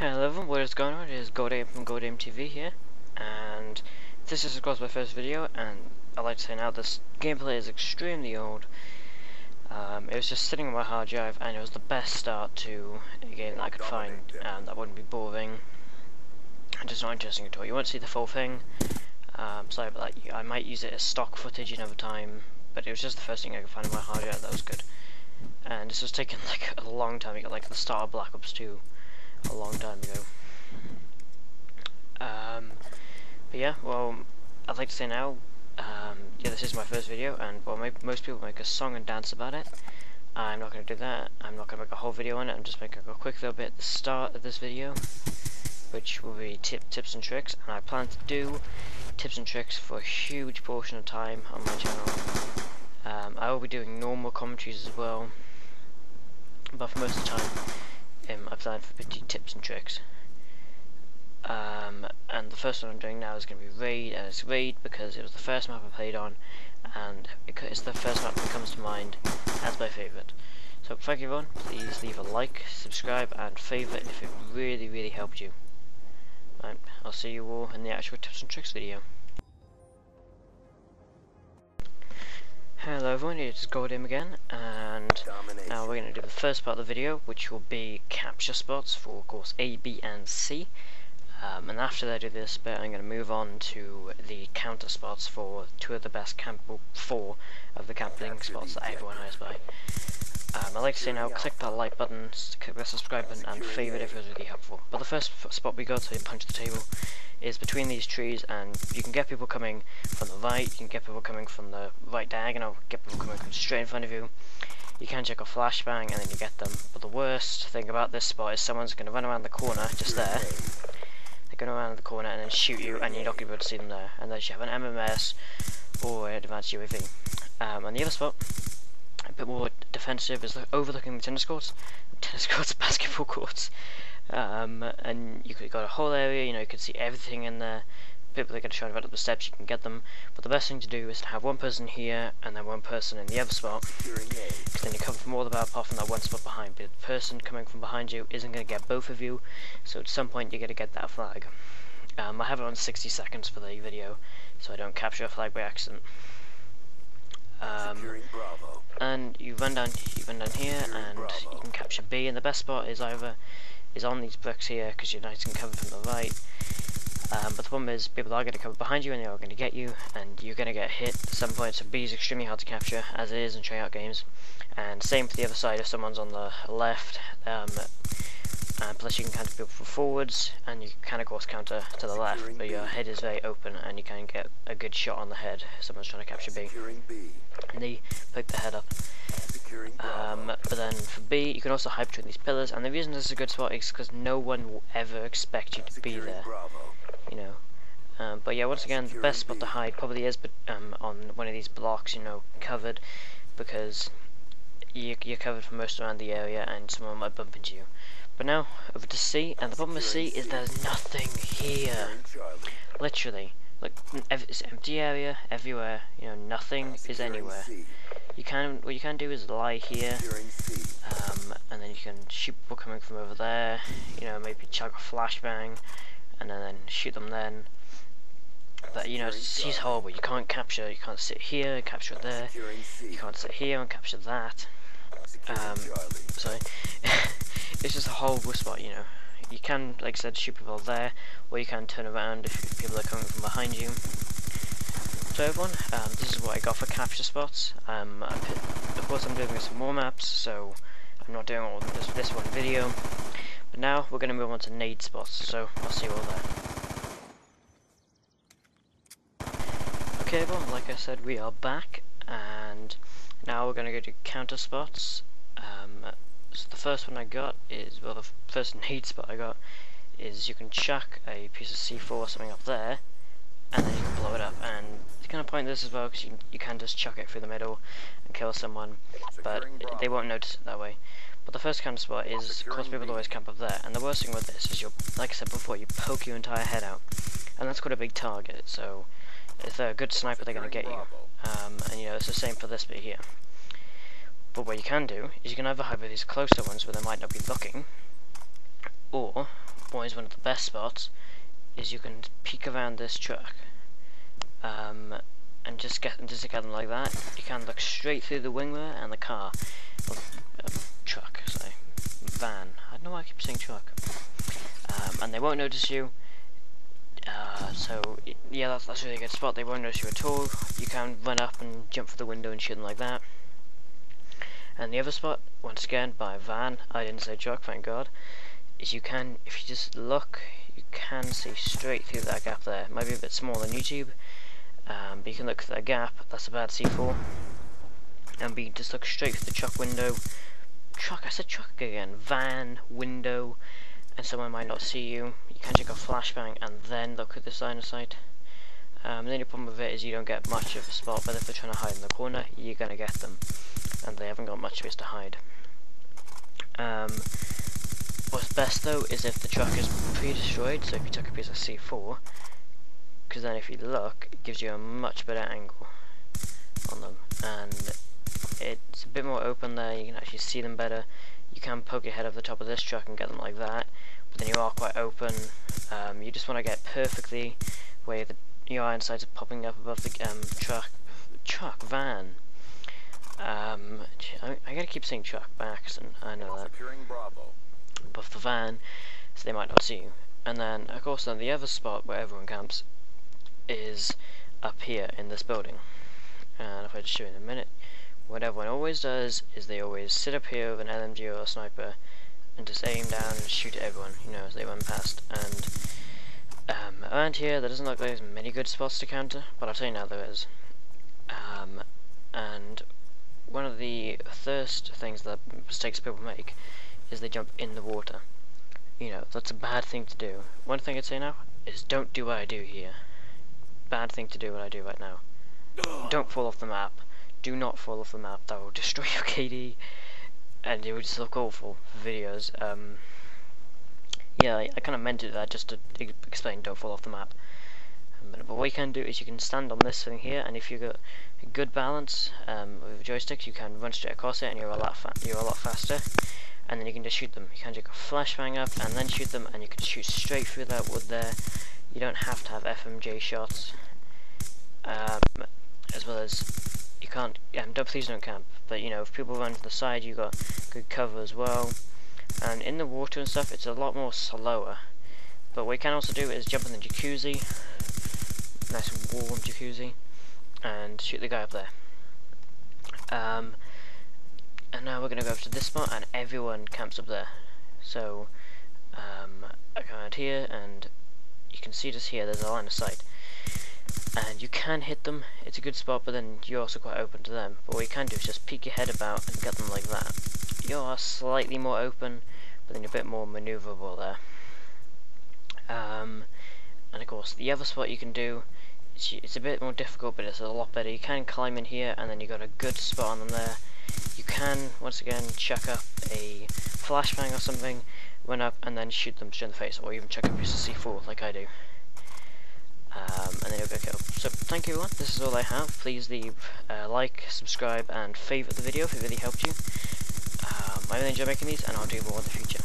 Hello everyone, what is going on? It is GoldAim from GoldAim TV here, and this is of course my first video, and I'd like to say now this gameplay is extremely old. It was just sitting on my hard drive, and it was the best start to a game that I could find, and that wouldn't be boring, and just not interesting at all. You won't see the full thing, sorry about that. I might use it as stock footage another time, but it was just the first thing I could find on my hard drive that was good. And this was taken like a long time ago, like the start of Black Ops 2. A long time ago. But yeah, well, I'd like to say now, yeah, this is my first video, and well, most people make a song and dance about it. I'm not going to do that. I'm not going to make a whole video on it. I'm just making a quick little bit at the start of this video, which will be tips and tricks, and I plan to do tips and tricks for a huge portion of time on my channel. I will be doing normal commentaries as well, but for most of the time, I've planned for 50 tips and tricks. And the first one I'm doing now is going to be Raid, and it's Raid because it was the first map I played on, and it's the first map that comes to mind as my favourite. So thank you everyone, please leave a like, subscribe and favourite if it really helped you. Right, I'll see you all in the actual tips and tricks video. Hello everyone, it's GoldAim again, and now we're going to do the first part of the video, which will be capture spots for of course A, B and C, and after I do this bit I'm going to move on to the counter spots for four of the camping spots that everyone knows by. I'd like to say now, click that like button, click the subscribe button and favourite if it was really helpful. But the first spot we go to punch the table is between these trees, and you can get people coming from the right, you can get people coming from the right diagonal, get people coming from straight in front of you. You can check a flashbang and then you get them. But the worst thing about this spot is someone's going to run around the corner, just there. They're going to run around the corner and then shoot you, and you're not going to be able to see them there. Unless you have an MMS or an advanced UAV. On the other spot, a bit more defensive, is overlooking the tennis courts, basketball courts. And you could got a whole area, you know, you could see everything in there. People are going to try to run up the steps, you can get them. But the best thing to do is to have one person here and then one person in the other spot, because then you cover from all about apart from that one spot behind. But the person coming from behind you isn't going to get both of you, so at some point you're going to get that flag. I have it on 60 seconds for the video, so I don't capture a flag by accident. And you run down here, and you can capture B. And the best spot is on these bricks here, because you're nice and covered from the right. But the problem is, people are going to come behind you and they are going to get you, and you're going to get hit at some point. So B is extremely hard to capture, as it is in tryout games. And same for the other side if someone's on the left. And plus you can counter people from forwards, and you can of course counter to the left, but your head is very open and you can get a good shot on the head if someone's trying to capture B. And they pick the head up. But then for B, you can also hide between these pillars, and the reason this is a good spot is because no one will ever expect you to be there, you know. But yeah, once again, the best spot to hide probably is on one of these blocks, you know, covered, because you're covered for most around the area and someone might bump into you. But now, over to C, and the problem with C is there's nothing here. Literally. Like, it's an empty area everywhere, you know, nothing is anywhere. What you can do is lie here, and then you can shoot people coming from over there, you know, maybe chuck a flashbang, and then shoot them then. But, you know, C's horrible. You can't sit here and capture it there, you can't sit here and capture that. Sorry. It's just a horrible spot, you know. You can, like I said, shoot people there, or you can turn around if people are coming from behind you. So everyone, this is what I got for capture spots. Of course I'm doing some more maps, so I'm not doing all this one video. But now we're going to move on to nade spots, so I'll see you all there. Okay everyone, like I said, we are back, and now we're going to go to counter spots. So the first one I got is, well, the first nade spot I got is you can chuck a piece of C4 or something up there, and then you can blow it up. And it's kind of pointless as well, because you can just chuck it through the middle and kill someone, but they won't notice it that way. But the first counter spot is, of course, people always camp up there, and the worst thing with this is, like I said before, you poke your entire head out, and that's quite a big target, so if they're a good sniper, they're going to get you. And you know, it's the same for this bit here. But what you can do is you can either hide with these closer ones where they might not be looking, or always one of the best spots, is you can peek around this truck, and just get them like that. You can look straight through the wing mirror and the car, or truck, sorry, van. I don't know why I keep saying truck. And they won't notice you. So yeah, that's a really good spot. They won't notice you at all. You can run up and jump for the window and shoot them like that. And the other spot, once again, by a van, I didn't say truck, thank God, is you can, if you just look, you can see straight through that gap there. It might be a bit small on YouTube, but you can look through that gap. That's a bad C4. And you just look straight through the truck window. I said truck again. Van, window, and someone might not see you. You can take a flashbang and then look at this line of sight. The only problem with it is you don't get much of a spot, but if they're trying to hide in the corner, you're going to get them. And they haven't got much space to hide. What's best though is if the truck is pre-destroyed, so if you took a piece of C4, because then if you look, it gives you a much better angle on them, and it's a bit more open there, you can actually see them better. You can poke your head over the top of this truck and get them like that, but then you are quite open. You just want to get perfectly where your iron sights are popping up above the van. I gotta keep saying truck back, so I know that. Above the van, so they might not see you. And then, of course, then the other spot where everyone camps is up here in this building. And if I just show you in a minute, what everyone always does is they always sit up here with an LMG or a sniper and just aim down and shoot at everyone, you know, as they run past. And around here, there doesn't look like there's many good spots to counter, but I'll tell you now there is. And one of the first things that mistakes people make is they jump in the water. You know, that's a bad thing to do. One thing I'd say now is don't do what I do here. Bad thing to do what I do right now. Don't fall off the map. Do not fall off the map. That will destroy your KD, and it would just look awful for videos. Yeah, I kind of meant it that just to explain don't fall off the map. But what you can do is you can stand on this thing here, and if you've got a good balance with joysticks, you can run straight across it, and you're a lot faster. And then you can just shoot them. You can take a flashbang up and then shoot them, and you can shoot straight through that wood there. You don't have to have FMJ shots, as well as you can't. Please don't camp. But you know, if people run to the side, you got good cover as well. And in the water and stuff, it's a lot more slower. But what you can also do is jump in the jacuzzi, nice warm jacuzzi, and shoot the guy up there. And now we're going to go over to this spot, and everyone camps up there. So I come out here, and you can see just here there's a line of sight, and you can hit them. It's a good spot, but then you're also quite open to them. But what you can do is just peek your head about and get them like that. You are slightly more open, but then you're a bit more maneuverable there. And of course, the other spot you can do, it's a bit more difficult, but it's a lot better. You can climb in here, and then you got a good spot on them there. You can, once again, chuck up a flashbang or something, run up, and then shoot them straight in the face, or even chuck up a piece of C4, like I do. And then you'll get killed. So, thank you everyone, this is all I have. Please leave a like, subscribe, and favourite the video if it really helped you. I really enjoy making these, and I'll do more in the future.